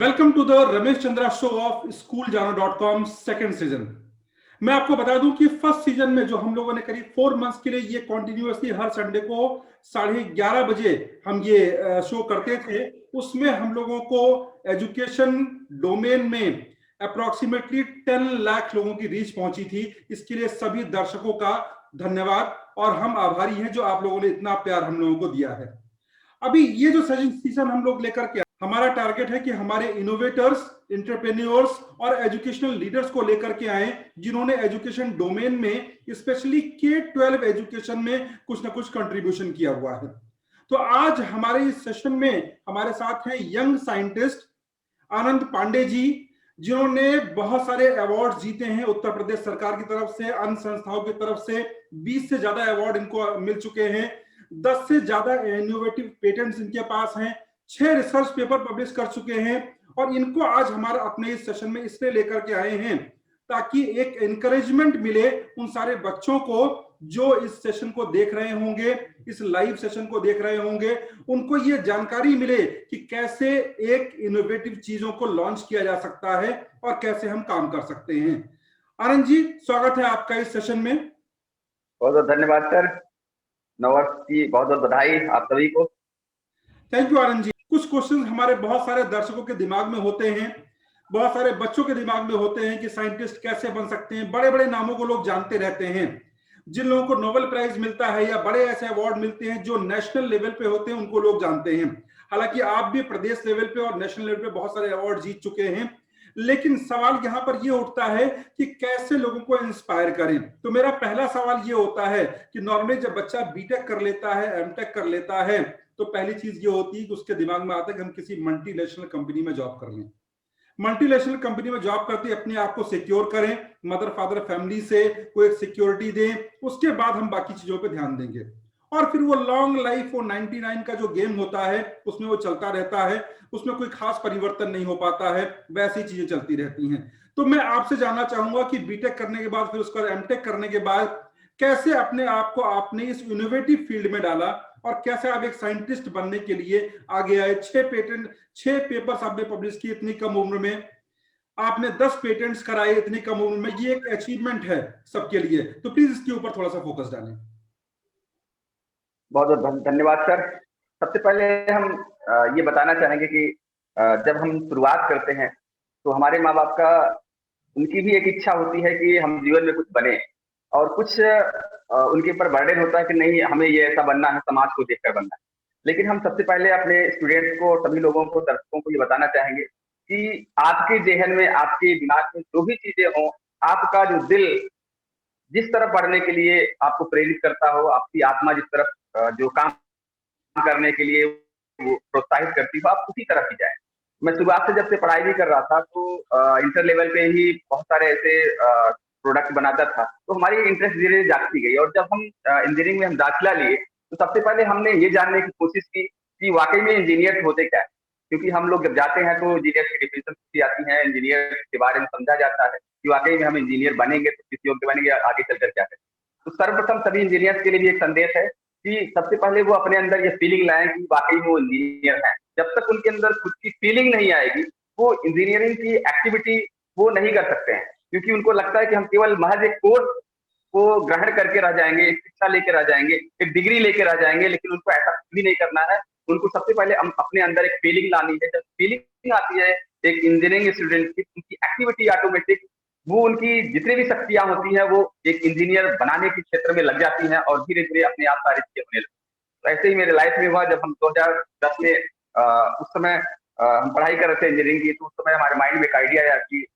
Welcome to the Ramesh Chandra show of schooljano.com second season. मैं आपको बता दूं कि फर्स्ट सीजन में जो हम लोगों ने करीब 4 मंथ्स के लिए ये कॉन्टिन्यूसली हर संडे को 11:30 बजे हम ये शो करते थे, उसमें हम लोगों को एजुकेशन डोमेन में अप्रोक्सीमेटली 10 लाख लोगों की रीच पहुंची थी। इसके लिए सभी दर्शकों का धन्यवाद और हम आभारी हैं जो आप लोगों ने इतना प्यार हम लोगों को दिया है। अभी ये जो सीजन हम लोग लेकर के हमारा टारगेट है कि हमारे इनोवेटर्स, एंटरप्रेन्योर्स और एजुकेशनल लीडर्स को लेकर के आए जिन्होंने एजुकेशन डोमेन में स्पेशली K-12 एजुकेशन में कुछ ना कुछ कंट्रीब्यूशन किया हुआ है। तो आज हमारे इस सेशन में हमारे साथ हैं यंग साइंटिस्ट आनंद पांडे जी, जिन्होंने बहुत सारे अवार्ड जीते हैं उत्तर प्रदेश सरकार की तरफ से, अन्य संस्थाओं की तरफ से 20 से ज्यादा अवार्ड इनको मिल चुके हैं, 10 से ज्यादा इनोवेटिव पेटेंट्स इनके पास हैं, 6 रिसर्च पेपर पब्लिश कर चुके हैं और इनको आज हमारा अपने इस सेशन में इसलिए लेकर के आए हैं ताकि एक एनकरेजमेंट मिले उन सारे बच्चों को जो इस सेशन को देख रहे होंगे, इस लाइव सेशन को देख रहे होंगे, उनको ये जानकारी मिले कि कैसे एक इनोवेटिव चीजों को लॉन्च किया जा सकता है और कैसे हम काम कर सकते हैं। आनंद जी, स्वागत है आपका इस सेशन में। बहुत बहुत धन्यवाद सर, नववर्ष की बहुत बहुत बधाई आप सभी को। Thank you Anand ji. कुछ क्वेश्चन हमारे बहुत सारे दर्शकों के दिमाग में होते हैं, बहुत सारे बच्चों के दिमाग में होते हैं कि साइंटिस्ट कैसे बन सकते हैं। बड़े बड़े नामों को लोग जानते रहते हैं, जिन लोगों को नोबेल प्राइज मिलता है या बड़े ऐसे अवार्ड मिलते हैं जो नेशनल लेवल पे होते हैं उनको लोग जानते हैं। हालांकि आप भी प्रदेश लेवल पे और नेशनल लेवल पे बहुत सारे अवार्ड जीत चुके हैं, लेकिन सवाल यहां पर यह उठता है कि कैसे लोगों को इंस्पायर करें। तो मेरा पहला सवाल यह होता है कि नॉर्मली जब बच्चा बीटेक कर लेता है, एमटेक कर लेता है, तो पहली चीज ये होती है कि उसके दिमाग में आता है कि हम किसी मल्टीनेशनल कंपनी में जॉब कर लें। मल्टीनेशनल कंपनी में जॉब करते अपने आप को सिक्योर करें, मदर फादर फैमिली से कोई एक सिक्योरिटी दें, उसके बाद हम बाकी चीजों पे ध्यान देंगे। और फिर वो लॉन्ग लाइफ, वो 99 का जो गेम होता है उसमें वो चलता रहता है, उसमें कोई खास परिवर्तन नहीं हो पाता है, वैसी चीजें चलती रहती हैं। तो मैं आपसे जानना चाहूंगा कि बीटेक करने के बाद, फिर उसका एमटेक करने के बाद कैसे अपने आप को आपने इस इनोवेटिव फील्ड में डाला और कैसे आप एक साइंटिस्ट बनने के लिए आगे आए। 6 पेपर्स आपने पब्लिश किए इतनी कम उम्र में, आपने 10 पेटेंट्स कराए इतनी कम उम्र में, ये एक अचीवमेंट है सबके लिए। तो प्लीज इसके ऊपर थोड़ा सा फोकस डालें। बहुत बहुत धन्यवाद सर। सबसे पहले हम ये बताना चाहेंगे कि जब हम शुरुआत करते हैं तो हमारे माँ बाप का, उनकी भी एक इच्छा होती है कि हम जीवन में कुछ बने, और कुछ उनके ऊपर बर्डन होता है कि नहीं हमें ये ऐसा बनना है, समाज को देखकर बनना है। लेकिन हम सबसे पहले अपने स्टूडेंट्स को, सभी लोगों को, दर्शकों को ये बताना चाहेंगे कि आपके जेहन में, आपके दिमाग में जो भी चीजें हों, आपका जो दिल जिस तरफ बढ़ने के लिए आपको प्रेरित करता हो, आपकी आत्मा जिस तरफ जो काम करने के लिए वो प्रोत्साहित करती हो, आप उसी तरफ ही जाए। मैं शुरुआत से जब से पढ़ाई भी कर रहा था तो इंटर लेवल पे ही बहुत सारे ऐसे प्रोडक्ट बनाता था, तो हमारी इंटरेस्ट धीरे धीरे जागती गई। और जब हम इंजीनियरिंग में हम दाखिला लिए तो सबसे पहले हमने ये जानने की कोशिश की कि वाकई में इंजीनियर होते क्या है। क्योंकि हम लोग जब जाते हैं तो इंजीनियर की डिफिनेशन आती है, इंजीनियर के बारे में समझा जाता है कि वाकई में हम इंजीनियर बनेंगे तो किस योग्य बनेंगे, आगे चलकर क्या करें। तो सर्वप्रथम सभी इंजीनियर्स के लिए भी एक संदेश है कि सबसे पहले वो अपने अंदर ये फीलिंग लाएं कि वाकई वो इंजीनियर है। जब तक उनके अंदर खुद की फीलिंग नहीं आएगी, वो इंजीनियरिंग की एक्टिविटी वो नहीं कर सकते हैं। क्योंकि उनको लगता है कि हम केवल महज एक कोर्स को ग्रहण करके रह जाएंगे, एक शिक्षा लेकर रह जाएंगे, एक डिग्री लेकर रह जाएंगे, लेकिन उनको ऐसा कुछ भी नहीं करना है। उनको सबसे पहले अपने अंदर एक फीलिंग लानी है। जब फीलिंग आती है एक इंजीनियरिंग स्टूडेंट की, उनकी एक्टिविटी ऑटोमेटिक, वो उनकी जितनी भी शक्तियां होती हैं वो एक इंजीनियर बनाने के क्षेत्र में लग जाती हैं और धीरे धीरे अपने आप सारी चीजें होने लगती। तो ऐसे ही मेरे लाइफ में हुआ जब हम 2010 में उस समय हम पढ़ाई कर रहे थे इंजीनियरिंग की। तो उस समय हमारे माइंड में एक आइडिया आया कि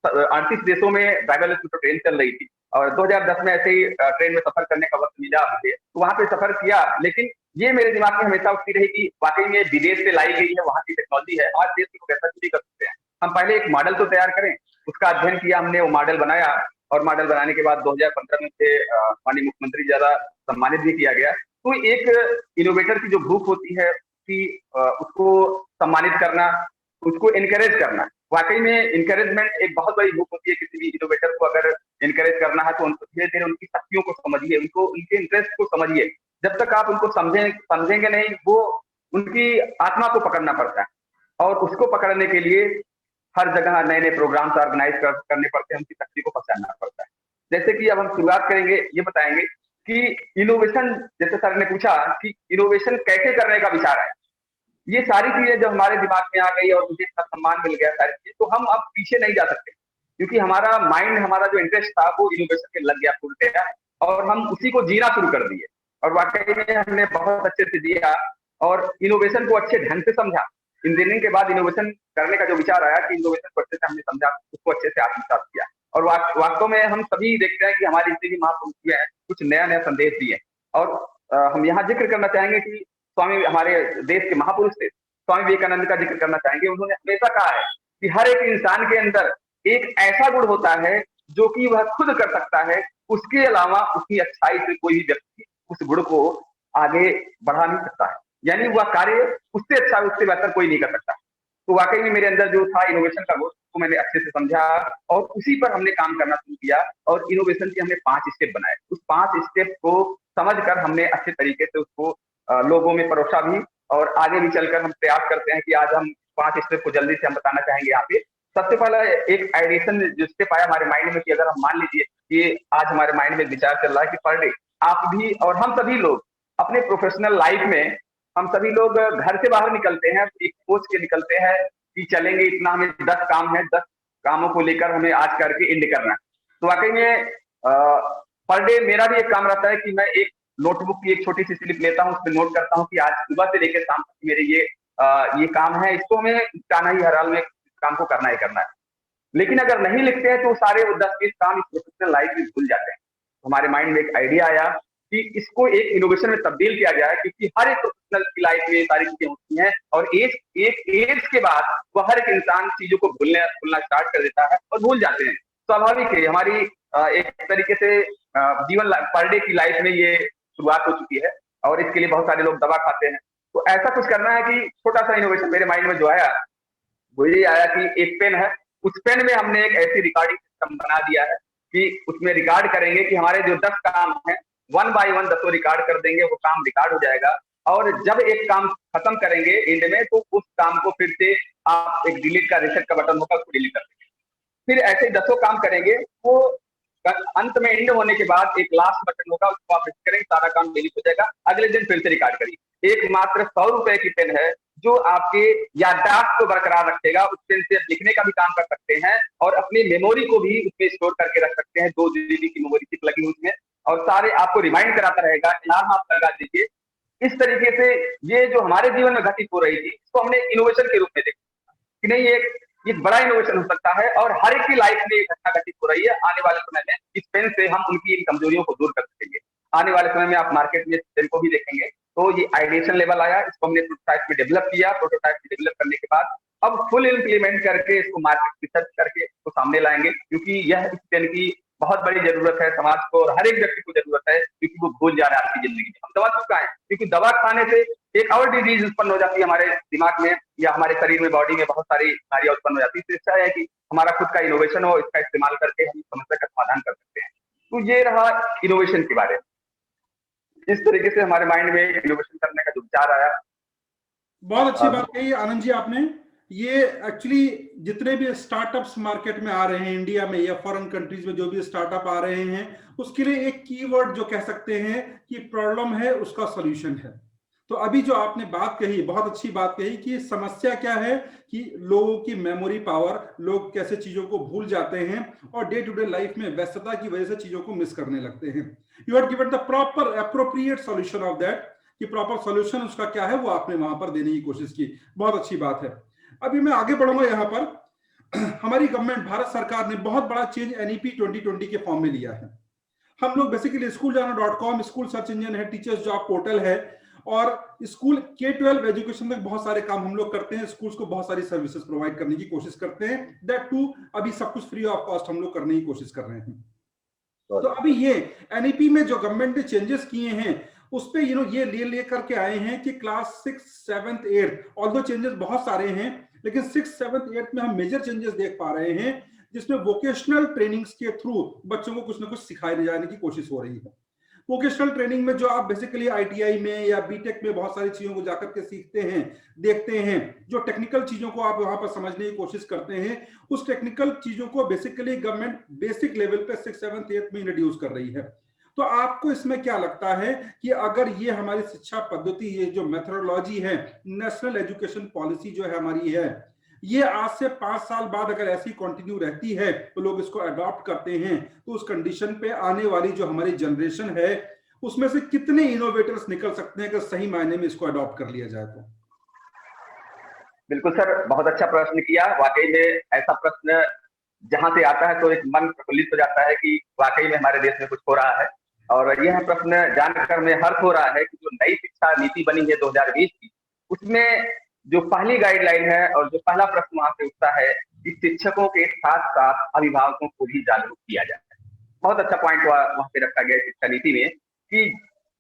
38 देशों में ड्राइवरलेस ट्रेन चल रही थी और 2010 में ऐसे ही ट्रेन में सफर करने का वक्त मिला मुझे, तो वहां पे सफर किया। लेकिन ये मेरे दिमाग में हमेशा उठती रही कि वाकई में विदेश से लाई गई है, वहां की टेक्नोलॉजी है, आज देश में ऐसा नहीं कर सकते हैं। हम पहले एक मॉडल तो तैयार करें। उसका अध्ययन किया हमने, वो मॉडल बनाया और मॉडल बनाने के बाद 2015 में से माननीय मुख्यमंत्री द्वारा सम्मानित भी किया गया। तो एक इनोवेटर की जो भूख होती है कि उसको सम्मानित करना, उसको इनकरेज करना, वाकई में इनकरेजमेंट एक बहुत बड़ी भूख होती है। किसी भी इनोवेटर को अगर इनकरेज करना है तो उनको धीरे धीरे उनकी शक्तियों को समझिए, उनको उनके इंटरेस्ट को समझिए। जब तक आप उनको समझेंगे नहीं, वो उनकी आत्मा को पकड़ना पड़ता है। और उसको पकड़ने के लिए हर जगह नए नए प्रोग्राम्स ऑर्गेनाइज करने पड़ते हैं, उनकी शक्ति को पहचानना पड़ता है। जैसे कि अब हम शुरुआत करेंगे, ये बताएंगे कि इनोवेशन, जैसे सर ने पूछा कि इनोवेशन कैसे करने का विचार है। ये सारी चीजें जब हमारे दिमाग में आ गई और मुझे इतना सम्मान मिल गया सारी चीजें, तो हम अब पीछे नहीं जा सकते, क्योंकि हमारा माइंड, हमारा जो इंटरेस्ट था वो इनोवेशन में लग गया पूरी तरह, और हम उसी को जीना शुरू कर दिए। और वाकई में हमने बहुत अच्छे से जिया और इनोवेशन को अच्छे ढंग से समझा। इंजीनियरिंग के बाद इनोवेशन करने का जो विचार आया कि इनोवेशन को अच्छे से हमने समझा, उसको अच्छे से आत्मसात किया। और वास्तव में हम सभी देखते हैं कि हमारी जितनी भी महापुरुष हैं, कुछ नया नया संदेश दिए। और हम यहाँ जिक्र करना चाहेंगे कि स्वामी, हमारे देश के महापुरुष थे, स्वामी विवेकानंद का जिक्र करना चाहेंगे। उन्होंने हमेशा कहा है कि हर एक इंसान के अंदर एक ऐसा गुण होता है जो कि वह खुद कर सकता है, उसके अलावा उसकी अच्छाई से कोई भी व्यक्ति उस गुण को आगे बढ़ा नहीं सकता है। यानी वह कार्य उससे अच्छा, उससे बेहतर कोई नहीं कर सकता। तो वाकई में मेरे अंदर जो था इनोवेशन का गुण, उसको मैंने अच्छे से समझा और उसी पर हमने काम करना शुरू किया। और इनोवेशन के हमने 5 स्टेप बनाए। उस 5 स्टेप को समझकर हमने अच्छे तरीके से उसको लोगों में परोसा भी, और आगे भी चलकर हम प्रयास करते हैं कि आज हम 5 स्टेप को जल्दी से हम बताना चाहेंगे यहाँ पे। सबसे पहला एक आइडिएशन जो स्टेप आया हमारे माइंड में कि अगर हम मान लीजिए कि आज हमारे माइंड में विचार चल रहा है कि पर डे आप भी और हम सभी लोग अपने प्रोफेशनल लाइफ में, हम सभी लोग घर से बाहर निकलते हैं, एक सोच के निकलते हैं कि चलेंगे इतना, हमें 10 काम है, 10 कामों को लेकर हमें आज करके एंड करना है। तो वाकई में पर डे मेरा भी एक काम रहता है कि मैं एक नोटबुक की एक छोटी सी स्लिप लेता हूँ, उसमें नोट करता हूँ कि आज सुबह से लेकर शाम तक मेरे ये काम है, इसको हमें जाना ही, हर हाल में काम को करना ही करना है। लेकिन अगर नहीं लिखते हैं तो सारे वो 10-20 काम इस प्रोफेशनल लाइफ में भूल जाते हैं। तो हमारे माइंड में एक आइडिया आया कि इसको एक इनोवेशन में तब्दील किया जाए, क्योंकि हर एक प्रोफेशनल की लाइफ में सारी चीजें होती हैं और एक एज के बाद वो हर एक इंसान चीजों को भूलना स्टार्ट कर देता है और भूल जाते हैं। स्वाभाविक है, हमारी एक तरीके से जीवन पर डे की लाइफ में ये शुरुआत हो चुकी है और इसके लिए बहुत सारे लोग दवा खाते हैं। तो ऐसा कुछ करना है कि छोटा सा इनोवेशन मेरे माइंड में जो आया वो ये आया कि एक पेन है, उस पेन में हमने एक ऐसी रिकॉर्डिंग सिस्टम बना दिया है कि उसमें रिकॉर्ड करेंगे कि हमारे जो 10 काम हैं, 1 बाय 1 10 रिकॉर्ड कर देंगे, वो काम रिकॉर्ड हो जाएगा। और जब एक काम खत्म करेंगे एंड में, तो उस काम को फिर से आप एक डिलीट का रिसेट का बटन होगा, उसको डिलीट कर देंगे। फिर ऐसे 10 काम करेंगे, वो अंत में एंड होने के बाद एक लास्ट बटन होगा, उसको आप हिट करेंगे, सारा काम डिलीट हो जाएगा। अगले दिन फिर से रिकॉर्ड करिए। एक मात्र 100 रुपए की पेन है जो आपके याददाश्त को बरकरार रखेगा। उस पेन से लिखने का भी काम कर सकते हैं और अपनी मेमोरी को भी उसमें स्टोर करके रख सकते हैं। 2 GB की मेमोरी चिप लगी हुई उसमें और सारे आपको रिमाइंड कराता रहेगा। अलार्म आप लगा दीजिए। इस तरीके से ये जो हमारे जीवन में घटित हो रही थी, इसको हमने इनोवेशन के रूप में देखा कि नहीं, ये बड़ा इनोवेशन हो सकता है और हर एक की लाइफ में एक घटना घटित हो रही है। आने वाले समय में इस पेन से हम उनकी इन कमजोरियों को दूर कर सकेंगे। आने वाले समय में आप मार्केट में इस पेन को भी देखेंगे। तो ये आइडिएशन लेवल आया, इसको हमने प्रोटोटाइप में डेवलप किया। प्रोटोटाइप में डेवलप करने के बाद अब फुल इम्प्लीमेंट करके इसको मार्केट रिसर्च करके इसको सामने लाएंगे, क्योंकि यह इस पेन की बहुत बड़ी जरूरत है समाज को और हर एक व्यक्ति को जरूरत है, क्योंकि वो भूल जा रहा है आपकी जिंदगी में। हम दवा क्यों खाएं? क्योंकि दवा खाने से एक और डिजीज उत्पन्न हो जाती है हमारे दिमाग में या हमारे शरीर में, बॉडी में बहुत सारी बीमारियां उत्पन्न हो जाती है। तो अच्छा है कि हमारा खुद का इनोवेशन हो, इसका इस्तेमाल करके हम समस्या का समाधान कर सकते हैं। तो ये रहा इनोवेशन के बारे में। इस तरीके से हमारे माइंड में इनोवेशन करने का जो विचार आया। बहुत अच्छी बात कही आनंद जी आपने। ये एक्चुअली जितने भी स्टार्टअप्स मार्केट में आ रहे हैं इंडिया में या फॉरेन कंट्रीज में, जो भी स्टार्टअप आ रहे हैं, उसके लिए एक कीवर्ड जो कह सकते हैं कि प्रॉब्लम है, उसका सॉल्यूशन है। तो अभी जो आपने बात कही, बहुत अच्छी बात कही कि समस्या क्या है कि लोगों की मेमोरी पावर, लोग कैसे चीजों को भूल जाते हैं और डे टू डे लाइफ में व्यस्तता की वजह से चीजों को मिस करने लगते हैं। You have given the proper appropriate solution of that, कि प्रॉपर सॉल्यूशन उसका क्या है वो आपने वहां पर देने की कोशिश की। बहुत अच्छी बात है। अभी मैं आगे बढ़ूंगा यहाँ पर। हमारी गवर्नमेंट, भारत सरकार ने बहुत बड़ा चेंज NEP 2020 के फॉर्म में लिया है। हम लोग basically schooljana.com school search engine है, टीचर्स जॉब पोर्टल है और स्कूल K-12 एजुकेशन तक बहुत सारे काम हम लोग करते हैं। स्कूल्स को बहुत सारी सर्विसेज प्रोवाइड करने की कोशिश करते हैं। दैट टू अभी सब कुछ फ्री ऑफ कॉस्ट हम लोग करने की कोशिश कर रहे हैं। तो अभी ये NEP में जो गवर्नमेंट ने चेंजेस किए हैं उस पे ये ले करके आए हैं कि क्लास 6, 7, 8, ऑल्दो चेंजेस बहुत सारे हैं, लेकिन 6, 7, 8 में हम मेजर चेंजेस देख पा रहे हैं, जिसमें वोकेशनल ट्रेनिंग्स के थ्रू बच्चों को कुछ ना कुछ सिखाए जाने की कोशिश हो रही है। वोकेशनल ट्रेनिंग में जो आप बेसिकली आईटीआई में या बीटेक में बहुत सारी चीजों को जाकर के सीखते हैं, देखते हैं, जो टेक्निकल चीजों को आप वहां पर समझने की कोशिश करते हैं, उस टेक्निकल चीजों को बेसिकली गवर्नमेंट बेसिक लेवल पे 6th 7th 8th में इंट्रोड्यूस कर रही है। तो आपको इसमें क्या लगता है कि अगर ये हमारी शिक्षा पद्धति, ये जो मेथोडोलॉजी है, नेशनल एजुकेशन पॉलिसी जो है हमारी है, ये आज से 5 साल बाद अगर ऐसी कंटिन्यू रहती है तो लोग इसको अडॉप्ट करते हैं, तो उस कंडीशन पे आने वाली जो हमारी जनरेशन है उसमें से कितने इनोवेटर्स निकल सकते हैं अगर सही मायने में इसको अडॉप्ट कर लिया जाए तो? बिल्कुल सर, बहुत अच्छा प्रश्न किया। वाकई में ऐसा प्रश्न जहां से आता है तो एक मन प्रफुल्लित हो जाता है कि वाकई में हमारे देश में कुछ हो रहा है। और यह प्रश्न जानकर में हर्ष हो रहा है कि जो नई शिक्षा नीति बनी है 2020 की, उसमें जो पहली गाइडलाइन है और जो पहला प्रश्न वहां से उठता है कि शिक्षकों के साथ साथ अभिभावकों को भी जागरूक किया जाए। बहुत अच्छा पॉइंट वहां पे रखा गया है शिक्षा नीति में कि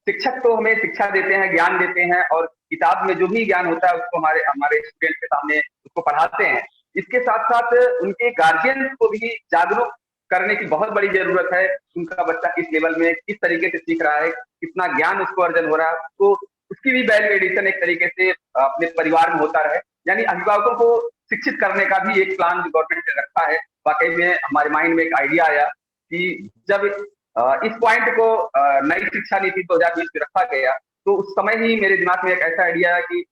शिक्षक तो हमें शिक्षा देते हैं, ज्ञान देते हैं, और किताब में जो भी ज्ञान होता है उसको हमारे हमारे स्टूडेंट के सामने उसको पढ़ाते हैं। इसके साथ साथ उनके गार्जियन को भी जागरूक करने की बहुत बड़ी जरूरत है। उनका बच्चा किस लेवल में, किस तरीके से सीख रहा है, कितना ज्ञान उसको अर्जन हो रहा है, तो उसकी भी वैल्यू एडिशन एक तरीके से अपने परिवार में होता रहे। यानी अभिभावकों को शिक्षित करने का भी एक प्लान गवर्नमेंट ने रखा है। वाकई में हमारे माइंड में एक आइडिया आया कि जब इस पॉइंट को नई शिक्षा नीति 2020 में रखा गया तो उस समय ही मेरे दिमाग में एक ऐसा आइडिया है कि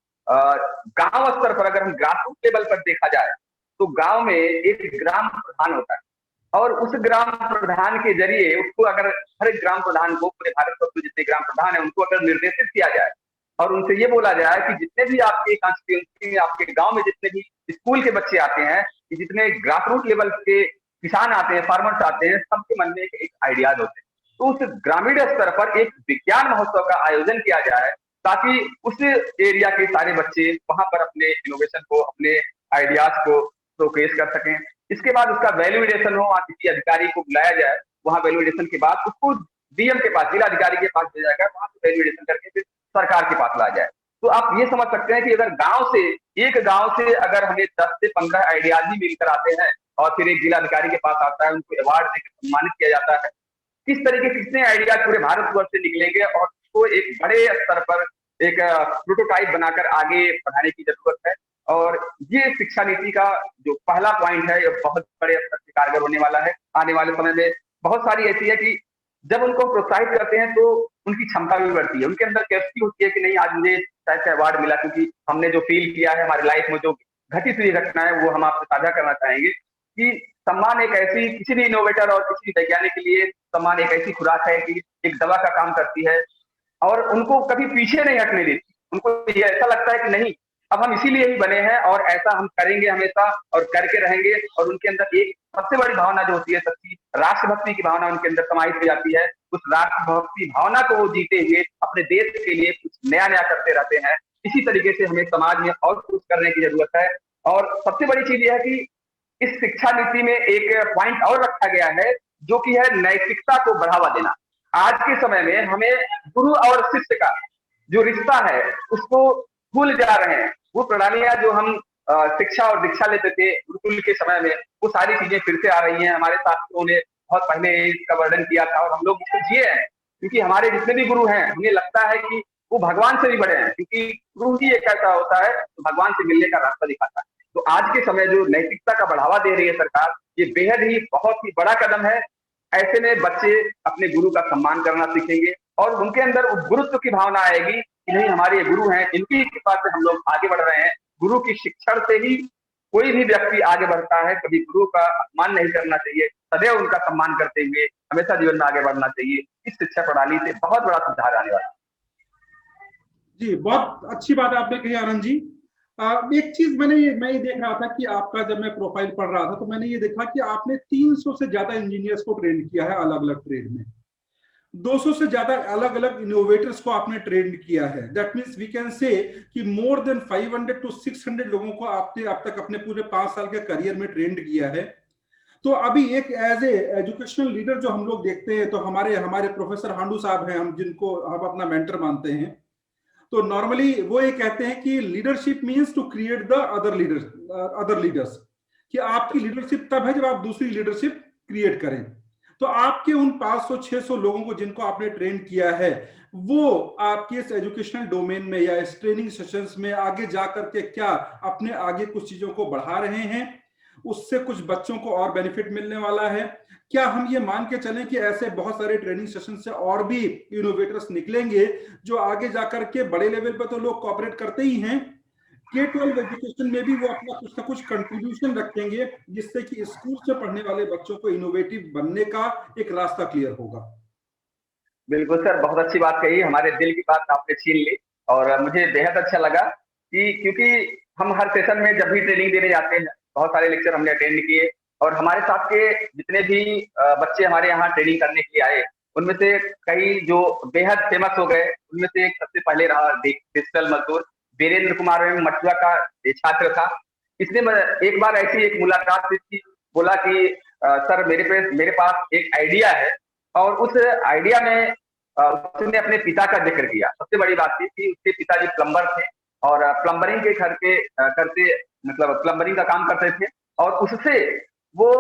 गांव स्तर पर अगर हम ग्रासरूट लेवल पर देखा जाए तो गांव में एक ग्राम प्रधान होता है, और उस ग्राम प्रधान के जरिए उसको अगर हर एक ग्राम प्रधान को, पूरे भारतवर्ष में जितने ग्राम प्रधान है उनको अगर निर्देशित किया जाए और उनसे ये बोला जाए कि जितने भी आपके कॉन्स्टिट्यूएंसी में, आपके गांव में जितने भी स्कूल के बच्चे आते हैं, जितने ग्रासरूट लेवल के किसान आते हैं, फार्मर्स आते हैं, सबके मन में एक आइडियाज होते हैं, तो उस ग्रामीण स्तर पर एक विज्ञान महोत्सव का आयोजन किया जाए ताकि उस एरिया के सारे बच्चे वहां पर अपने इनोवेशन को, अपने आइडियाज को शोकेस कर सकें। इसके बाद उसका वैल्यूएशन हो, किसी अधिकारी को बुलाया जाए, वहां वैल्यूएशन के बाद उसको डीएम के पास, जिला अधिकारी के पास भेजा जाए, वहां से वैल्यूएशन करके फिर सरकार के पास ला जाए। तो आप ये समझ सकते हैं कि अगर एक गांव से अगर हमें 10 से 15 आइडियाज ही मिलकर आते हैं और फिर एक जिला अधिकारी के पास आता है, उनको अवार्ड देकर सम्मानित किया जाता है, किस तरीके कितने आइडियाज पूरे भारतवर्ष से निकलेंगे और उसको एक बड़े स्तर पर एक प्रोटोटाइप बनाकर आगे बढ़ाने की जरूरत है। और ये शिक्षा नीति का जो पहला पॉइंट है, ये बहुत बड़े स्तर से कारगर होने वाला है। आने वाले समय में बहुत सारी ऐसी है कि जब उनको प्रोत्साहित करते हैं तो उनकी क्षमता भी बढ़ती है, उनके अंदर कैपेसिटी होती है कि नहीं, आज मुझे शायद से अवार्ड मिला क्योंकि हमने जो फील किया है, हमारी लाइफ में जो घटित हुई घटना है वो हम आपसे साझा करना चाहेंगे कि सम्मान एक ऐसी, किसी भी इनोवेटर और किसी भी वैज्ञानिक के लिए सम्मान एक ऐसी खुराक है कि एक दवा का काम करती है और उनको कभी पीछे नहीं हटने देती। उनको ये ऐसा लगता है कि नहीं, अब हम इसीलिए ही बने हैं और ऐसा हम करेंगे हमेशा और करके रहेंगे। और उनके अंदर एक सबसे बड़ी भावना जो होती है, सच्ची राष्ट्रभक्ति की भावना उनके अंदर समाहित हो जाती है। उस राष्ट्रभक्ति भावना को वो जीते हुए अपने देश के लिए कुछ नया नया करते रहते हैं। इसी तरीके से हमें समाज में और कुछ करने की जरूरत है। और सबसे बड़ी चीज यह है कि इस शिक्षा नीति में एक पॉइंट और रखा गया है जो कि है नैतिकता को बढ़ावा देना। आज के समय में हमें गुरु और शिष्य का जो रिश्ता है उसको भूल जा रहे हैं। वो प्रणालियां जो हम शिक्षा और दीक्षा लेते थे गुरुकुल के समय में, वो सारी चीजें फिर से आ रही हैं। हमारे शास्त्रों ने बहुत पहले इसका वर्णन किया था और हम लोग इसको जिए हैं, क्योंकि हमारे जितने भी गुरु हैं हमें लगता है कि वो भगवान से भी बड़े हैं, क्योंकि गुरु ही एक ऐसा होता है तो भगवान से मिलने का रास्ता दिखाता है। तो आज के समय जो नैतिकता का बढ़ावा दे रही है सरकार, ये बेहद ही बहुत ही बड़ा कदम है। ऐसे में बच्चे अपने गुरु का सम्मान करना सीखेंगे और उनके अंदर गुरुत्व की भावना आएगी कि नहीं, हमारे गुरु हैं, इनकी कृपा से हम लोग आगे बढ़ रहे हैं। गुरु की शिक्षण से ही कोई भी व्यक्ति आगे बढ़ता है। कभी गुरु का अपमान नहीं करना चाहिए, सदैव उनका सम्मान करते हुए हमेशा जीवन में आगे बढ़ना चाहिए। इस शिक्षा प्रणाली से बहुत बड़ा सुधार आने वाला है। जी, बहुत अच्छी बात आपने कही आनंद जी। एक चीज मैं ये देख रहा था कि आपका, जब मैं प्रोफाइल पढ़ रहा था तो मैंने ये देखा कि आपने 300 से ज्यादा इंजीनियर्स को ट्रेन किया है अलग अलग ट्रेड में। 200 से ज्यादा अलग अलग इनोवेटर्स को आपने ट्रेन किया है। That means we can say कि मोर देन 500 to 600 लोगों को आपने अब तक अपने पूरे 5 साल के करियर में ट्रेन किया है। तो अभी एक एज ए एजुकेशनल लीडर जो हम लोग देखते हैं, तो हमारे प्रोफेसर हांडू साहब हैं, हम जिनको हम अपना मेंटर मानते हैं। तो नॉर्मली वो ये कहते हैं कि leadership means to create the other leaders, कि आपकी लीडरशिप तब है जब आप दूसरी लीडरशिप क्रिएट करें। तो आपके उन 500-600 लोगों को जिनको आपने ट्रेन किया है, वो आपके इस एजुकेशनल डोमेन में या इस ट्रेनिंग सेशंस में आगे जाकर के क्या अपने आगे कुछ चीजों को बढ़ा रहे हैं, उससे कुछ बच्चों को और बेनिफिट मिलने वाला है? क्या हम ये मान के चलें कि ऐसे बहुत सारे ट्रेनिंग सेशन से और भी इनोवेटर्स निकलेंगे जो आगे जाकर के बड़े लेवल पर तो लोग कॉपरेट करते ही हैं, K-12 एजुकेशन में भी वो अपना कुछ ना कुछ कंट्रीब्यूशन रखेंगे, जिससे कि स्कूल से पढ़ने वाले बच्चों को इनोवेटिव बनने का एक रास्ता क्लियर होगा? बिल्कुल सर, बहुत अच्छी बात कही, हमारे दिल की बात आपने छीन ली। और मुझे बेहद अच्छा लगा कि क्योंकि हम हर सेशन में जब भी ट्रेनिंग देने जाते हैं, बहुत सारे लेक्चर हमने अटेंड किए, और हमारे साथ के जितने भी बच्चे हमारे यहाँ ट्रेनिंग करने के लिए आए, उनमें से कई जो बेहद फेमस हो गए, उनमें से एक सबसे पहले रहा डिजिटल मजदूर वीरेंद्र कुमार मटुआ का ये छात्र था। इसने एक बार ऐसी एक मुलाकात हुई थी, बोला कि सर मेरे पास एक आइडिया है, और उस आइडिया में उसने अपने पिता का जिक्र किया। सबसे बड़ी बात थी कि उसके पिताजी प्लम्बर थे, और प्लम्बरिंग के घर के करते, मतलब प्लम्बरिंग का काम करते थे, और उससे वो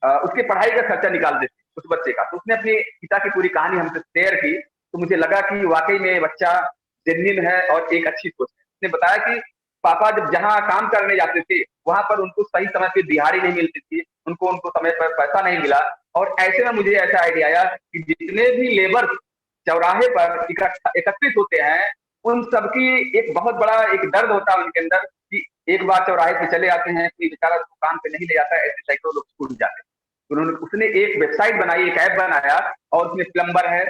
उसके पढ़ाई का खर्चा निकालते थे उस बच्चे का। तो उसने अपने पिता की पूरी कहानी हमसे शेयर की, तो मुझे लगा कि वाकई में बच्चा जेन्युइन है और एक अच्छी सोच है। उसने बताया कि पापा जब जहाँ काम करने जाते थे, वहां पर उनको सही समय पे दिहाड़ी नहीं मिलती थी, उनको उनको समय पर पैसा नहीं मिला, और ऐसे में मुझे ऐसा आइडिया आया कि जितने भी लेबर चौराहे पर एकत्रित होते हैं, उन सबकी एक बहुत बड़ा एक दर्द होता है उनके अंदर कि एक बार चौराहे पे चले आते हैं, कोई बेचारा उसको काम पे नहीं ले जाता है, ऐसे सैकड़ों लोग छूट जाते हैं। तो उसने एक वेबसाइट बनाई, एक ऐप बनाया, और उसमें प्लम्बर है,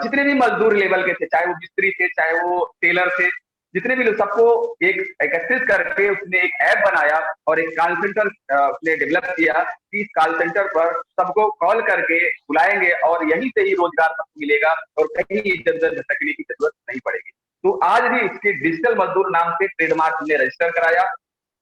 जितने भी मजदूर लेवल के थे, चाहे वो मिस्त्री थे, चाहे वो टेलर थे, जितने भी लोग, सबको एक एकत्रित करके उसने एक ऐप बनाया, और एक कॉल सेंटर उसने डेवलप किया कि इस कॉल सेंटर पर सबको कॉल करके बुलाएंगे, और यहीं से ही रोजगार सबको मिलेगा, और कहीं इधर उधर भटकने की जरूरत नहीं पड़ेगी। तो आज भी उसके डिजिटल मजदूर नाम से ट्रेडमार्क हमने रजिस्टर कराया।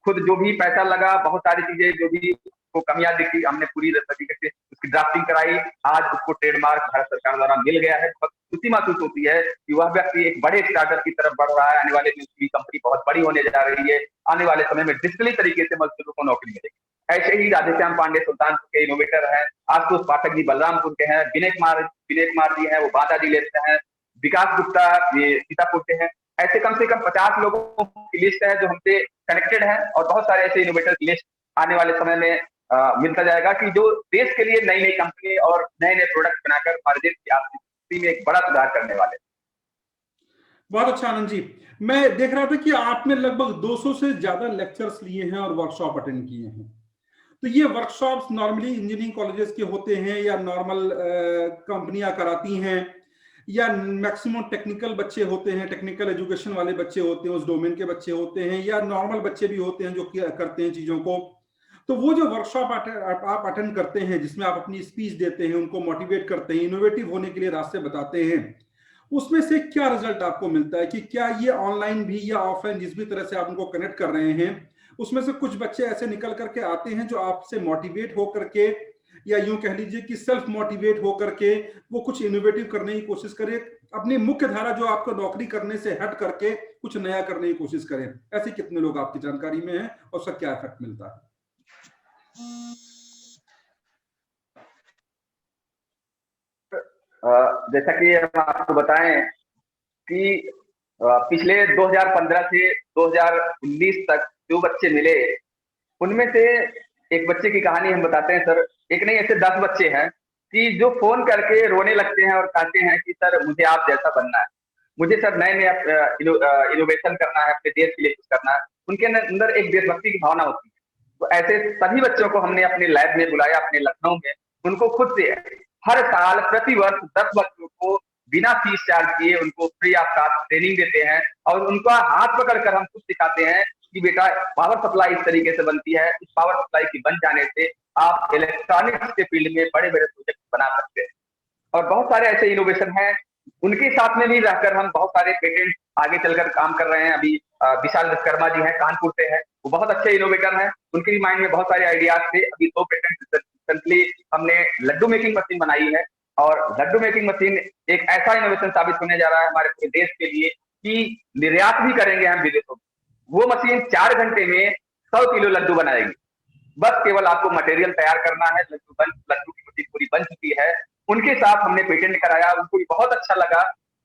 खुद जो भी पैसा लगा, बहुत सारी चीजें जो भी उसको कमियां दिखी, हमने पूरी तरीके से उसकी ड्राफ्टिंग कराई। आज उसको ट्रेडमार्क भारत सरकार द्वारा मिल गया है। बहुत खुशी महसूस होती है कि वह व्यक्ति एक बड़े स्टार्टअप की तरफ बढ़ रहा है। आने वाले दिन उसकी कंपनी बहुत बड़ी होने जा रही है। आने वाले समय में डिजिटली तरीके से मजदूरों को नौकरी मिलेगी। ऐसे ही राधेश्याम पांडे सुल्तानपुर के इनोवेटर हैं, आशुतोष पाठक जी बलरामपुर के हैं, विनय कुमार जी हैं, वो बांदा जिले से हैं, विकास गुप्ता ये सीतापुर के हैं। ऐसे कम से कम 50 लोगों की लिस्ट है जो हमसे कनेक्टेड है, और बहुत सारे ऐसे इनोवेटर की लिस्ट आने वाले समय में मिलता जाएगा कि जो देश के लिए नई नई कंपनी और नए नए प्रोडक्ट बनाकर हमारे देश की आर्थिक स्थिति में एक बड़ा सुधार करने वाले। बहुत अच्छा आनंद जी। मैं देख रहा था कि आपने लगभग 200 से ज्यादा लेक्चर्स लिए हैं और वर्कशॉप अटेंड किए हैं। तो ये वर्कशॉप्स नॉर्मली इंजीनियरिंग कॉलेजेस के होते हैं, या नॉर्मल कंपनियां कराती हैं, या मैक्सिमम टेक्निकल बच्चे होते हैं, टेक्निकल एजुकेशन वाले बच्चे होते हैं, उस डोमेन के बच्चे होते हैं, या नॉर्मल बच्चे भी होते हैं जो करते हैं चीजों को? तो वो जो वर्कशॉप आप अटेंड करते हैं, जिसमें आप अपनी स्पीच देते हैं, उनको मोटिवेट करते हैं, इनोवेटिव होने के लिए रास्ते बताते हैं, उसमें से क्या रिजल्ट आपको मिलता है? कि क्या ये ऑनलाइन भी या ऑफलाइन जिस भी तरह से आप उनको कनेक्ट कर रहे हैं, उसमें से कुछ बच्चे ऐसे निकल करके आते हैं जो आपसे मोटिवेट हो करके, या यूं कह लीजिए कि सेल्फ मोटिवेट हो करके वो कुछ इनोवेटिव करने की कोशिश करें, अपनी मुख्य धारा जो आपको नौकरी करने से हट करके कुछ नया करने की कोशिश करें? ऐसे कितने लोग आपकी जानकारी में हैं और उसका क्या इफेक्ट मिलता है? जैसा कि हम आपको बताएं कि पिछले 2015 से 2019 तक जो बच्चे मिले, उनमें से एक बच्चे की कहानी हम बताते हैं सर। एक नहीं, ऐसे 10 बच्चे हैं कि जो फोन करके रोने लगते हैं और कहते हैं कि सर मुझे आप जैसा बनना है, मुझे सर नए नए इनोवेशन करना है, अपने देश के लिए कुछ करना है। उनके अंदर एक देशभक्ति की भावना होती है। तो ऐसे सभी बच्चों को हमने अपने लैब में बुलाया, अपने लखनऊ में। उनको खुद से हर साल प्रति वर्ष 10 बच्चों को बिना फीस चार्ज किए उनको फ्री ऑफ कॉस्ट ट्रेनिंग देते हैं, और उनका हाथ पकड़कर हम खुद सिखाते हैं कि बेटा पावर सप्लाई इस तरीके से बनती है, इस पावर सप्लाई की बन जाने से आप इलेक्ट्रॉनिक्स के फील्ड में बड़े बड़े प्रोजेक्ट बना सकते हैं। और बहुत सारे ऐसे इनोवेशन हैं, उनके साथ में भी रहकर हम बहुत सारे पेटेंट आगे चलकर काम कर रहे हैं। अभी विशाल विश्वकर्मा जी हैं, कानपुर से हैं, वो बहुत अच्छे इनोवेटर हैं। उनके भी माइंड में बहुत सारे आइडियाज थे। अभी 2 पेटेंट रिसेंटली हमने लड्डू मेकिंग मशीन बनाई है, और लड्डू मेकिंग मशीन एक ऐसा इनोवेशन साबित होने जा रहा है हमारे पूरे देश के लिए कि निर्यात भी करेंगे हम विदेशों में। वो मशीन 4 घंटे में 100 किलो लड्डू बनाएगी। बस केवल आपको मटेरियल तैयार करना है, लड्डू की मशीन को पूरी बन चुकी है, उनके साथ हमने पेटेंट कराया। उनको भी बहुत अच्छा लगा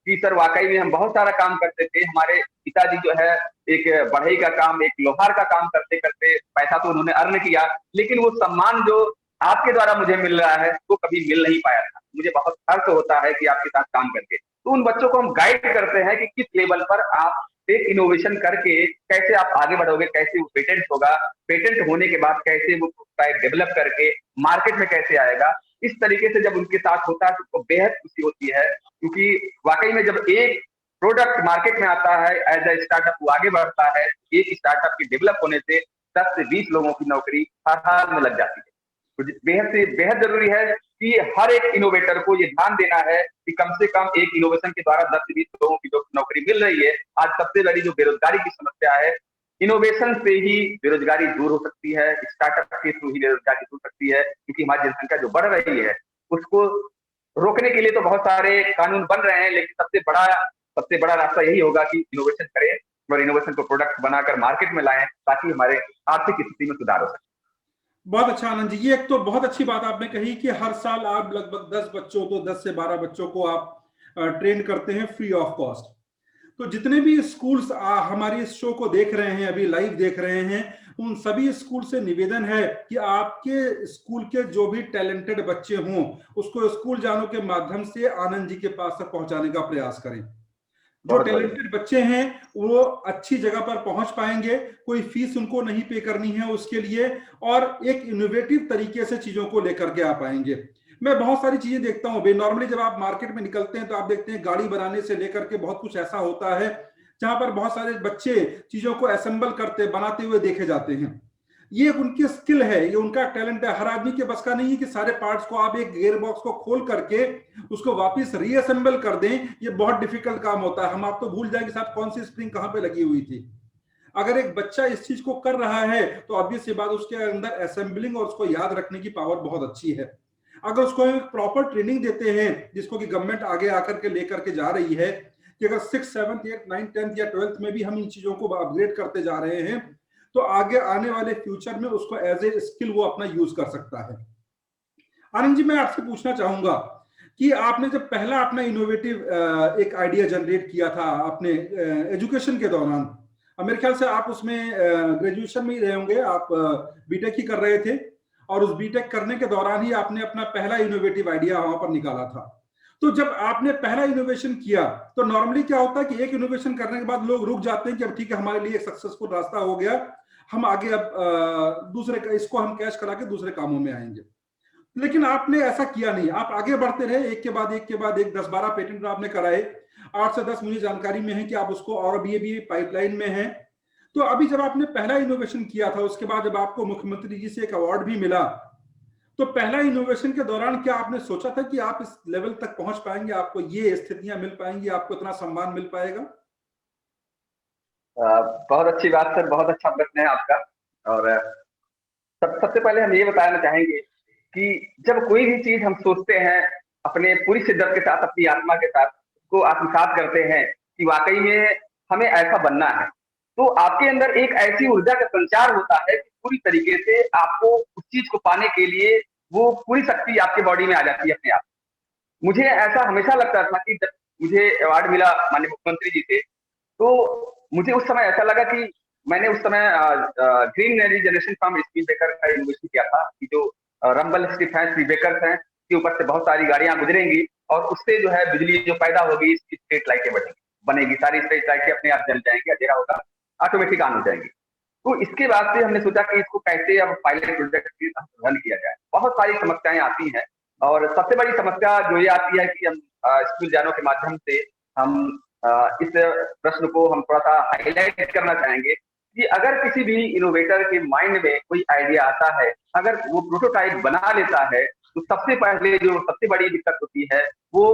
कि सर वाकई में हम बहुत सारा काम करते थे। हमारे पिताजी जो है एक बढ़ई का काम, एक लोहार का काम करते करते पैसा तो उन्होंने अर्न किया, लेकिन वो सम्मान जो आपके द्वारा मुझे मिल रहा है वो कभी मिल नहीं पाया था। मुझे बहुत हर्ष होता है कि आपके साथ काम करके। तो उन बच्चों को हम गाइड करते हैं कि किस लेवल पर आप एक इनोवेशन करके कैसे आप आगे बढ़ोगे, कैसे वो पेटेंट होगा, पेटेंट होने के बाद कैसे वो प्रोटोटाइप डेवलप करके मार्केट में कैसे आएगा। इस तरीके से जब उनके साथ होता है तो उनको बेहद खुशी होती है, क्योंकि वाकई में जब एक प्रोडक्ट मार्केट में आता है एज ए स्टार्टअप, वो आगे बढ़ता है, एक स्टार्टअप के डेवलप होने से 10 से 20 लोगों की नौकरी हर हाल में लग जाती है। तो बेहद से बेहद जरूरी है कि हर एक इनोवेटर को ये ध्यान देना है कि कम से कम एक इनोवेशन के द्वारा 10 से 20 लोगों की जो नौकरी मिल रही है। आज सबसे बड़ी जो बेरोजगारी की समस्या है, इनोवेशन से ही बेरोजगारी दूर हो सकती है, स्टार्टअप के थ्रू ही बेरोजगारी दूर हो सकती है, क्योंकि हमारी जनसंख्या जो बढ़ रही है उसको रोकने के लिए तो बहुत सारे कानून बन रहे हैं, लेकिन सबसे बड़ा रास्ता यही होगा कि इनोवेशन करें और इनोवेशन को प्रोडक्ट बनाकर मार्केट में लाएं, ताकि हमारे आर्थिक स्थिति में सुधार हो सके। बहुत अच्छा आनंद जी, ये एक तो बहुत अच्छी बात आपने कही कि हर साल आप लगभग 10 से 12 बच्चों को आप ट्रेन करते हैं फ्री ऑफ कॉस्ट। तो जितने भी स्कूल्स हमारी इस शो को देख रहे हैं, अभी लाइव देख रहे हैं, उन सभी स्कूल से निवेदन है कि आपके स्कूल के जो भी टैलेंटेड बच्चे हों उसको स्कूल जानों के माध्यम से आनंद जी के पास तक पहुंचाने का प्रयास करें। जो टैलेंटेड बच्चे हैं वो अच्छी जगह पर पहुंच पाएंगे, कोई फीस उनको नहीं पे करनी है उसके लिए, और एक इनोवेटिव तरीके से चीजों को लेकर के आ पाएंगे। मैं बहुत सारी चीजें देखता हूँ भाई, नॉर्मली जब आप मार्केट में निकलते हैं तो आप देखते हैं गाड़ी बनाने से लेकर के बहुत कुछ ऐसा होता है जहां पर बहुत सारे बच्चे चीजों को असेंबल करते बनाते हुए देखे जाते हैं। ये उनकी स्किल है, ये उनका टैलेंट है। हर आदमी के बस का नहीं है कि सारे पार्ट्स को आप एक गियर बॉक्स को खोल करके उसको वापस रीअसेंबल कर दें, ये बहुत डिफिकल्ट काम होता है। हम आप तो भूल जाएंगे साहब कौन सी स्प्रिंग कहां पे लगी हुई थी। अगर एक बच्चा इस चीज को कर रहा है तो ऑब्वियस ये बात उसके अंदर असेंबलिंग और उसको याद रखने की पावर बहुत अच्छी है। अगर उसको एक प्रॉपर ट्रेनिंग देते हैं जिसको कि गवर्नमेंट आगे आकर के लेकर के जा रही है कि अगर 6, 7, 8, 9, 10 या 12th में भी हम इन चीजों को अपग्रेड करते जा रहे हैं तो आगे आने वाले फ्यूचर में उसको एज ए स्किल वो अपना यूज कर सकता है। आनंद जी, मैं आपसे पूछना चाहूंगा कि आपने जब पहला अपना इनोवेटिव एक आइडिया जनरेट किया था अपने एजुकेशन के दौरान, मेरे ख्याल से आप उसमें ग्रेजुएशन में ही रहे होंगे, आप बीटेक ही कर रहे थे, और उस बीटेक करने के दौरान ही आपने अपना पहला इनोवेटिव आइडिया वहां पर निकाला था। तो जब आपने पहला इनोवेशन किया तो नॉर्मली क्या होता है कि एक इनोवेशन करने के बाद लोग रुक जाते हैं कि अब ठीक है हमारे लिए एक सक्सेसफुल रास्ता हो गया, हम आगे अब दूसरे इसको हम कैश करा के दूसरे कामों में आएंगे। लेकिन आपने ऐसा किया नहीं, आप आगे बढ़ते रहे, एक के बाद एक 10-12 पेटेंट आपने कराए, 8 से 10 मुझे जानकारी में है कि आप उसको और भी पाइपलाइन में हैं। तो अभी जब आपने पहला इनोवेशन किया था उसके बाद जब आपको मुख्यमंत्री जी से एक अवार्ड भी मिला, तो पहला इनोवेशन के दौरान क्या आपने सोचा था कि आप इस लेवल तक पहुंच पाएंगे, आपको ये स्थितियां मिल पाएंगी, आपको इतना सम्मान मिल पाएगा? बहुत अच्छी बात सर, बहुत अच्छा प्रश्न है आपका। और सबसे पहले हम ये बताना चाहेंगे कि जब कोई भी चीज हम सोचते हैं अपने पूरी शिद्दत के साथ, अपनी आत्मा के साथ उसको आत्मसात करते हैं कि वाकई में हमें ऐसा बनना है, तो आपके अंदर एक ऐसी ऊर्जा का संचार होता है कि पूरी तरीके से आपको उस चीज को पाने के लिए वो पूरी शक्ति आपके बॉडी में आ जाती है अपने आप। मुझे ऐसा हमेशा लगता था कि जब मुझे अवार्ड मिला माननीय मुख्यमंत्री जी से, तो मुझे उस समय ऐसा लगा कि मैंने उस समय green energy generation from speed breaker का इनोवेशन किया था कि जो रंबल स्ट्रिप है, स्पीड ब्रेकर हैं, के ऊपर से बहुत सारी गाड़ियां गुजरेंगी और उससे जो है बिजली जो पैदा होगी, स्ट्रीट लाइटें बनेगी, सारी स्ट्रीट लाइटें अपने आप जल जाएंगी, अंधेरा होगा, ऑटोमेटिक ऑन हो जाएंगी। तो इसके बाद से हमने सोचा कि इसको कैसे अब पायलट प्रोजेक्ट रन किया जाए। बहुत सारी समस्याएं आती हैं और सबसे बड़ी समस्या जो ये आती है कि हम स्कूल जानों के माध्यम से हम इस प्रश्न को हम थोड़ा सा हाईलाइट करना चाहेंगे कि अगर किसी भी इनोवेटर के माइंड में कोई आइडिया आता है, अगर वो प्रोटोटाइप बना लेता है, तो सबसे पहले जो सबसे बड़ी दिक्कत होती है वो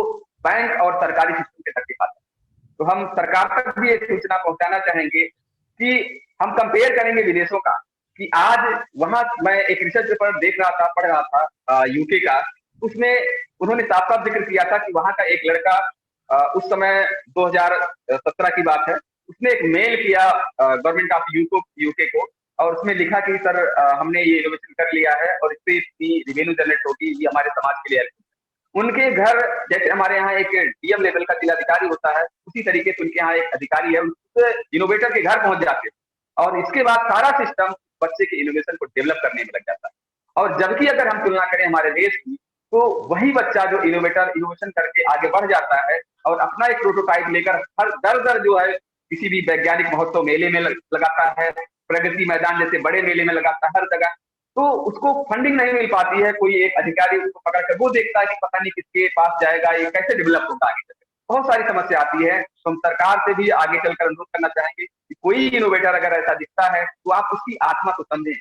बैंक और सरकारी सिस्टम के तक आती है। तो हम सरकार तक भी एक सूचना पहुंचाना चाहेंगे कि हम कंपेयर करेंगे विदेशों का, कि आज वहां मैं एक रिसर्च पेपर देख रहा था, पढ़ रहा था यूके का, उसमें उन्होंने साफ साफ जिक्र किया था कि वहां का एक लड़का उस समय 2017 की बात है, उसने एक मेल किया गवर्नमेंट ऑफ यूके को और उसमें लिखा कि सर हमने ये इनोवेशन कर लिया है और इससे इतनी रेवेन्यू जनरेट होगी, ये हमारे समाज के लिए हेल्प। उनके घर, जैसे हमारे यहाँ एक डीएम लेवल का जिलाधिकारी होता है, उसी तरीके से उनके यहाँ एक अधिकारी है, उस इनोवेटर के घर पहुंच जाते हैं और इसके बाद सारा सिस्टम बच्चे के इनोवेशन को डेवलप करने में लग जाता है। और जबकि अगर हम तुलना करें हमारे देश की, तो वही बच्चा जो इनोवेशन करके आगे बढ़ जाता है और अपना एक प्रोटोटाइप लेकर हर दर दर जो है किसी भी वैज्ञानिक महोत्सव मेले में लगाता है, प्रगति मैदान जैसे बड़े मेले में लगाता है हर जगह, तो उसको फंडिंग नहीं मिल पाती है। कोई एक अधिकारी उसको पकड़ कर वो देखता है कि पता नहीं किसके पास जाएगा, ये कैसे डेवलप होगा आगे चलकर। बहुत सारी समस्या आती है, तो हम सरकार से भी आगे चलकर अनुरोध करना चाहेंगे कि कोई इनोवेटर अगर ऐसा दिखता है तो आप उसकी आत्मा को समझें।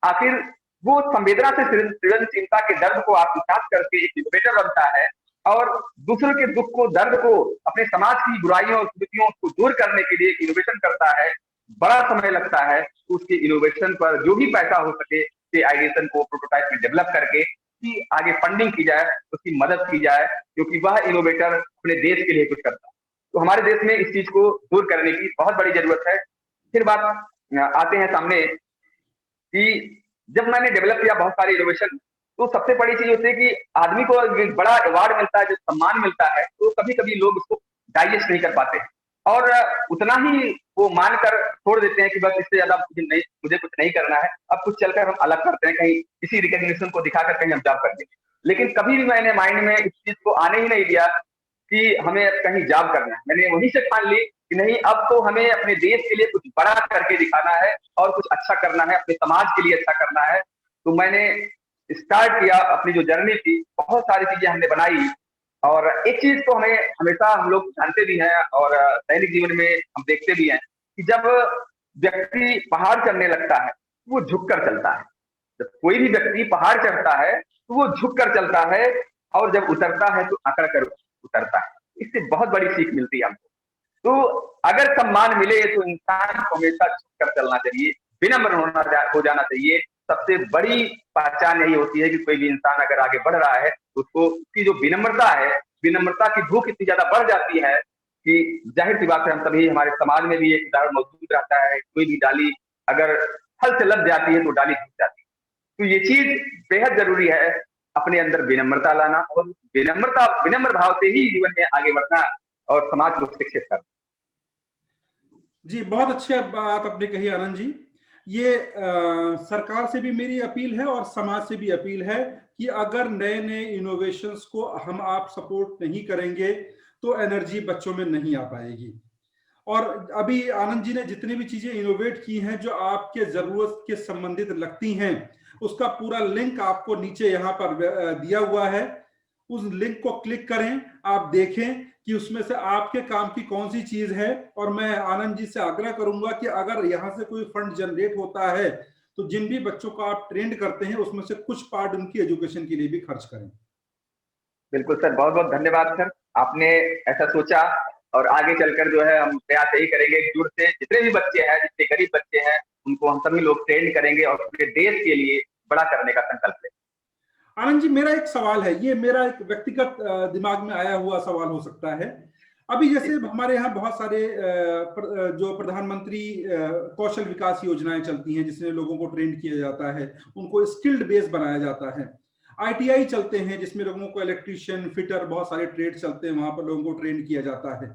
आखिर वो संवेदना से सृजनशीलता के दर्द को आत्मसात करके एक इनोवेटर बनता है और दूसरों के दुख को, दर्द को, अपने समाज की बुराइयों और कुरीतियों को दूर करने के लिए इनोवेशन करता है। बड़ा समय लगता है, तो उसके इनोवेशन पर जो भी पैसा हो सके आइडिएशन को प्रोटोटाइप में डेवलप करके कि आगे फंडिंग की जाए, उसकी मदद की जाए, क्योंकि वह इनोवेटर अपने देश के लिए कुछ करता है। तो हमारे देश में इस चीज को दूर करने की बहुत बड़ी जरूरत है। फिर बात आते हैं सामने कि जब मैंने डेवलप किया बहुत सारे इनोवेशन, तो सबसे बड़ी चीज होती है कि आदमी को एक बड़ा अवार्ड मिलता है, जो सम्मान मिलता है, तो कभी कभी लोग उसको डाइजेस्ट नहीं कर पाते और उतना ही वो मानकर छोड़ देते हैं कि बस इससे ज्यादा मुझे कुछ नहीं करना है, अब कुछ चलकर हम अलग करते हैं, कहीं इसी रिकॉग्निशन को दिखाकर कहीं हम जॉब कर देंगे। लेकिन कभी भी मैंने माइंड में इस चीज को आने ही नहीं दिया कि हमें कहीं जॉब करना है। मैंने वहीं से ठान ली कि नहीं, अब तो हमें अपने देश के लिए कुछ बड़ा करके दिखाना है और कुछ अच्छा करना है, अपने समाज के लिए अच्छा करना है। तो मैंने स्टार्ट किया अपनी जो जर्नी थी, बहुत सारी चीजें हमने बनाई। और एक चीज तो हमें हमेशा हम लोग जानते भी हैं और दैनिक जीवन में हम देखते भी हैं कि जब व्यक्ति पहाड़ चढ़ने लगता है वो झुक कर चलता है। जब कोई भी व्यक्ति पहाड़ चढ़ता है तो वो झुक कर चलता है और जब उतरता है तो अकड़ कर उतरता है। इससे बहुत बड़ी सीख मिलती है हमको। तो अगर सम्मान मिले तो इंसान को हमेशा झुक कर चलना चाहिए, विनम्र हो जाना चाहिए। सबसे बड़ी पहचान यही होती है कि कोई भी इंसान अगर आगे बढ़ रहा है तो उसको उसकी जो विनम्रता है, विनम्रता की भूख इतनी ज्यादा बढ़ जाती है कि जाहिर सी बात है, हम सभी, हमारे समाज में भी एक उदाहरण मौजूद रहता है, कोई भी डाली अगर फल से लग जाती है तो डाली टूट जाती है। तो ये चीज बेहद जरूरी है, अपने अंदर विनम्रता लाना और विनम्र भाव से ही जीवन में आगे बढ़ना और समाज को शिक्षित करना। जी, बहुत अच्छी बात आपने कही आनंद जी। ये सरकार से भी मेरी अपील है और समाज से भी अपील है कि अगर नए नए इनोवेशंस को हम आप सपोर्ट नहीं करेंगे तो एनर्जी बच्चों में नहीं आ पाएगी। और अभी आनंद जी ने जितनी भी चीजें इनोवेट की हैं जो आपके जरूरत के संबंधित लगती हैं, उसका पूरा लिंक आपको नीचे यहाँ पर दिया हुआ है। उस लिंक को क्लिक करें, आप देखें कि उसमें से आपके काम की कौन सी चीज है। और मैं आनंद जी से आग्रह करूंगा कि अगर यहां से कोई फंड जनरेट होता है तो जिन भी बच्चों को आप ट्रेंड करते हैं उसमें से कुछ पार्ट उनकी एजुकेशन के लिए भी खर्च करें। बिल्कुल सर, बहुत बहुत धन्यवाद सर, आपने ऐसा सोचा। और आगे चलकर जो है हम प्रयास यही करेंगे, दूर से जितने भी बच्चे हैं, जितने गरीब बच्चे हैं, उनको हम सभी लोग ट्रेंड करेंगे और पूरे देश के लिए बड़ा करने का संकल्प लेंगे। आनंद जी, मेरा एक सवाल है, ये मेरा एक व्यक्तिगत दिमाग में आया हुआ सवाल हो सकता है। अभी जैसे हमारे यहाँ बहुत सारे जो प्रधानमंत्री कौशल विकास योजनाएं चलती हैं जिसमें लोगों को ट्रेंड किया जाता है, उनको स्किल्ड बेस बनाया जाता है। आईटीआई चलते हैं जिसमें लोगों को इलेक्ट्रीशियन, फिटर, बहुत सारे ट्रेड चलते हैं, वहां पर लोगों को ट्रेंड किया जाता है।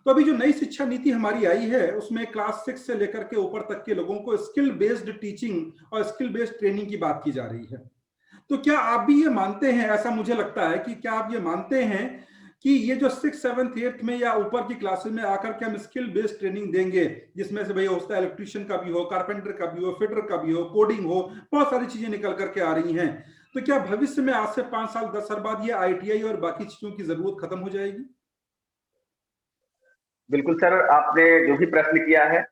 तो अभी जो नई शिक्षा नीति हमारी आई है उसमें क्लास 6 से लेकर के ऊपर तक के लोगों को स्किल बेस्ड टीचिंग और स्किल बेस्ड ट्रेनिंग की बात की जा रही है। तो क्या आप भी ये मानते हैं, ऐसा मुझे लगता है कि क्या आप ये मानते हैं कि ये जो 6th 7th 8th में या ऊपर की क्लासेस में आकर के हम स्किल बेस्ड ट्रेनिंग देंगे, जिसमें से भाई होता है इलेक्ट्रीशियन का भी हो, कारपेंटर का भी हो, फिटर का भी हो, कोडिंग हो, बहुत सारी चीजें निकल करके आ रही हैं, तो क्या भविष्य में आज से 5 साल 10 साल बाद ये आईटीआई और बाकी चीजों की जरूरत खत्म हो जाएगी? बिल्कुल सर, आपने जो भी प्रश्न किया है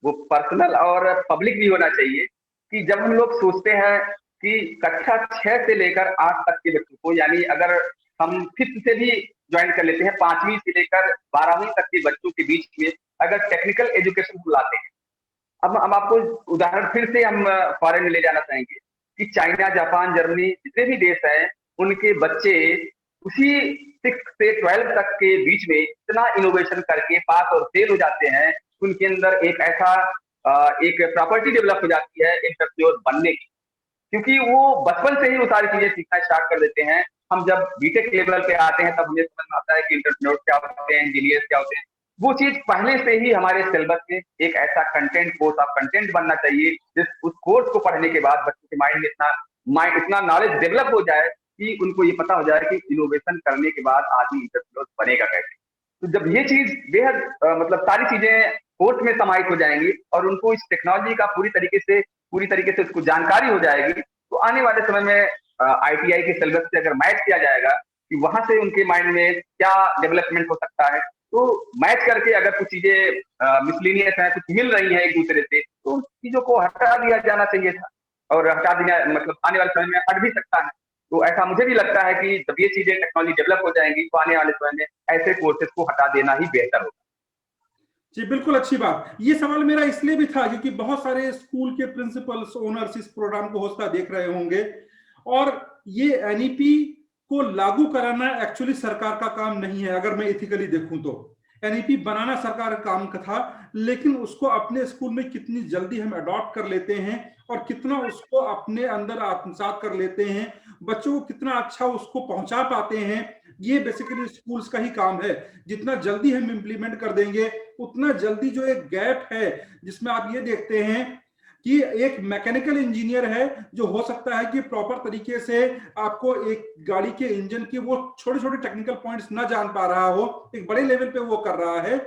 वो पर्सनल और पब्लिक भी होना चाहिए। कि जब हम लोग सोचते हैं कि कक्षा 6 से लेकर 8 तक के बच्चों को, यानी अगर हम 5th से भी ज्वाइन कर लेते हैं, 5वीं से लेकर 12वीं तक के बच्चों के बीच में अगर टेक्निकल एजुकेशन को लाते हैं। अब हम आपको उदाहरण फिर से हम फॉरेन में ले जाना चाहेंगे कि चाइना, जापान, जर्मनी, जितने भी देश हैं, उनके बच्चे उसी 6 से 12 तक के बीच में इतना इनोवेशन करके पास और फेल हो जाते हैं। उनके अंदर एक ऐसा एक प्रॉपर्टी डेवलप हो जाती है एंटरप्रेन्योर बनने की, क्योंकि वो बचपन से ही वो सारी चीजें सीखना स्टार्ट कर देते हैं। हम जब बीटेक लेवल पे आते हैं तब हमें समझ में आता है कि इंटरप्रेन्योर क्या होते हैं, इंजीनियर क्या होते हैं। वो चीज पहले से ही हमारे सिलेबस में एक ऐसा कंटेंट, कोर्स ऑफ कंटेंट बनना चाहिए जिस उस कोर्स को पढ़ने के बाद बच्चों के माइंड इतना नॉलेज डेवलप हो जाए कि उनको ये पता हो जाए कि इनोवेशन करने के बाद आदमी इंटरप्रेन्योर बनेगा कैसे। तो जब ये चीज बेहद मतलब सारी चीजें कोर्स में समाहित हो जाएंगी और उनको इस टेक्नोलॉजी का पूरी तरीके से उसको जानकारी हो जाएगी, तो आने वाले समय में आईटीआई के सिलेबस से अगर मैच किया जाएगा कि वहां से उनके माइंड में क्या डेवलपमेंट हो सकता है, तो मैच करके अगर कुछ चीजें मिसलिनियस है, कुछ मिल रही है एक दूसरे से, तो उन चीजों को हटा दिया जाना चाहिए था। और हटा देना मतलब आने वाले समय में हट भी सकता है। तो ऐसा मुझे भी लगता है कि जब ये चीजें टेक्नोलॉजी डेवलप हो जाएंगी तो आने वाले समय में ऐसे कोर्सेज को हटा देना ही बेहतर होगा। जी बिल्कुल, अच्छी बात। ये सवाल मेरा इसलिए भी था क्योंकि बहुत सारे स्कूल के प्रिंसिपल्स, ओनर्स इस प्रोग्राम को होता देख रहे होंगे, और ये एनईपी को लागू कराना एक्चुअली सरकार का काम नहीं है। अगर मैं इथिकली देखूं तो एनईपी बनाना सरकार का काम का था, लेकिन उसको अपने स्कूल में कितनी जल्दी हम अडॉप्ट कर लेते हैं और कितना उसको अपने अंदर आत्मसात कर लेते हैं, बच्चों को कितना अच्छा उसको पहुंचा पाते हैं, ये बेसिकली स्कूल्स का ही काम है। जितना जल्दी हम इंप्लीमेंट कर देंगे उतना जल्दी जो एक गैप है, जिसमें आप ये देखते हैं कि एक मैकेनिकल इंजीनियर है जो हो सकता है कि प्रॉपर तरीके से आपको एक गाड़ी के इंजन की वो छोटे छोटे टेक्निकल पॉइंट्स ना जान पा रहा हो, एक बड़े लेवल पे वो कर रहा है,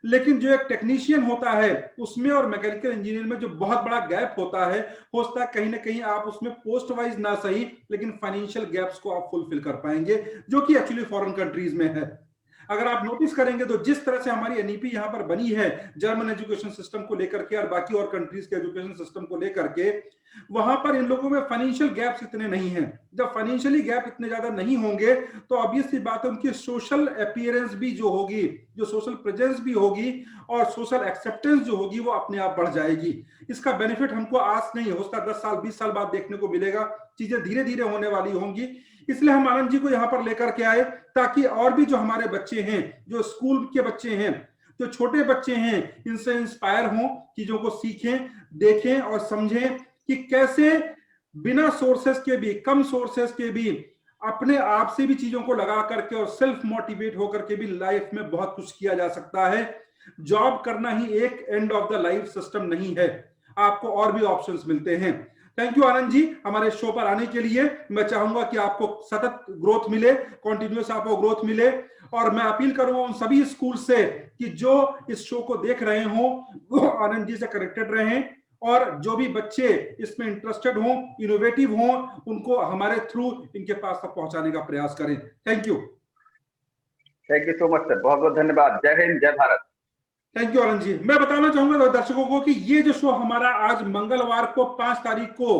लेकिन जो एक टेक्नीशियन होता है उसमें और मैकेनिकल इंजीनियर में जो बहुत बड़ा गैप होता है, हो सकता है कहीं ना कहीं आप उसमें पोस्ट वाइज ना सही लेकिन फाइनेंशियल गैप्स को आप फुलफिल कर पाएंगे, जो कि एक्चुअली फॉरेन कंट्रीज में है। अगर आप नोटिस करेंगे तो जिस तरह से हमारी एनईपी यहां पर बनी है जर्मन एजुकेशन सिस्टम को लेकर के और बाकी और कंट्रीज के एजुकेशन सिस्टम को लेकर के, वहां पर इन लोगों में फाइनेंशियल गैप्स इतने नहीं हैं। जब फाइनेंशियली गैप इतने ज्यादा नहीं होंगे तो ऑब्वियस सी बात है उनकी सोशल अपीयरेंस भी जो होगी, जो सोशल प्रेजेंस भी होगी और सोशल एक्सेप्टेंस जो होगी वो अपने आप बढ़ जाएगी। इसका बेनिफिट हमको आज नहीं, हो सकता 10 साल 20 साल बाद देखने को मिलेगा। चीजें धीरे धीरे होने वाली होंगी। इसलिए हम आनंद जी को यहां पर लेकर के आए ताकि और भी जो हमारे बच्चे हैं, जो स्कूल के बच्चे हैं, जो छोटे बच्चे हैं, इनसे इंस्पायर हों, चीजों को सीखें, देखें और समझें कि कैसे बिना सोर्सेस के भी, कम सोर्सेस के भी अपने आप से भी चीजों को लगा करके और सेल्फ मोटिवेट होकर के भी लाइफ में बहुत कुछ किया जा सकता है। जॉब करना ही एक end of the life system नहीं है, आपको और भी ऑप्शंस मिलते हैं। थैंक यू आनंद जी हमारे शो पर आने के लिए। मैं चाहूंगा कि आपको सतत ग्रोथ मिले, कॉन्टिन्यूस आपको ग्रोथ मिले, और मैं अपील करूंगा उन सभी स्कूल से कि जो इस शो को देख रहे हो वो आनंद जी से कनेक्टेड रहें, और जो भी बच्चे इसमें इंटरेस्टेड हों, इनोवेटिव हों, उनको हमारे थ्रू इनके पास तक पहुंचाने का प्रयास करें। Thank you so much sir, बहुत बहुत धन्यवाद। जय हिंद, जय भारत। Thank you Anand ji. मैं बताना चाहूंगा दर्शकों को कि ये जो शो हमारा आज मंगलवार को 5 तारीख को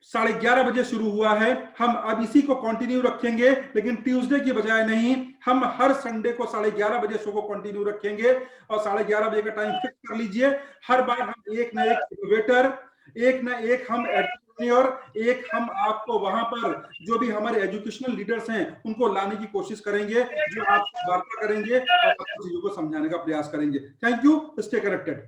11:30 बजे शुरू हुआ है, हम अब इसी को कंटिन्यू रखेंगे, लेकिन ट्यूसडे की बजाय नहीं, हम हर संडे को 11:30 बजे शो को कंटिन्यू रखेंगे। और 11:30 बजे का टाइम फिक्स कर लीजिए। हर बार हम एक ना एक इनोवेटर, एक ना एक हम एंटरप्रेन्योर, एक हम आपको वहां पर जो भी हमारे एजुकेशनल लीडर्स हैं उनको लाने की कोशिश करेंगे, जो आपसे वार्ता करेंगे और आपको चीजों को समझाने का प्रयास करेंगे। Thank you, stay connected.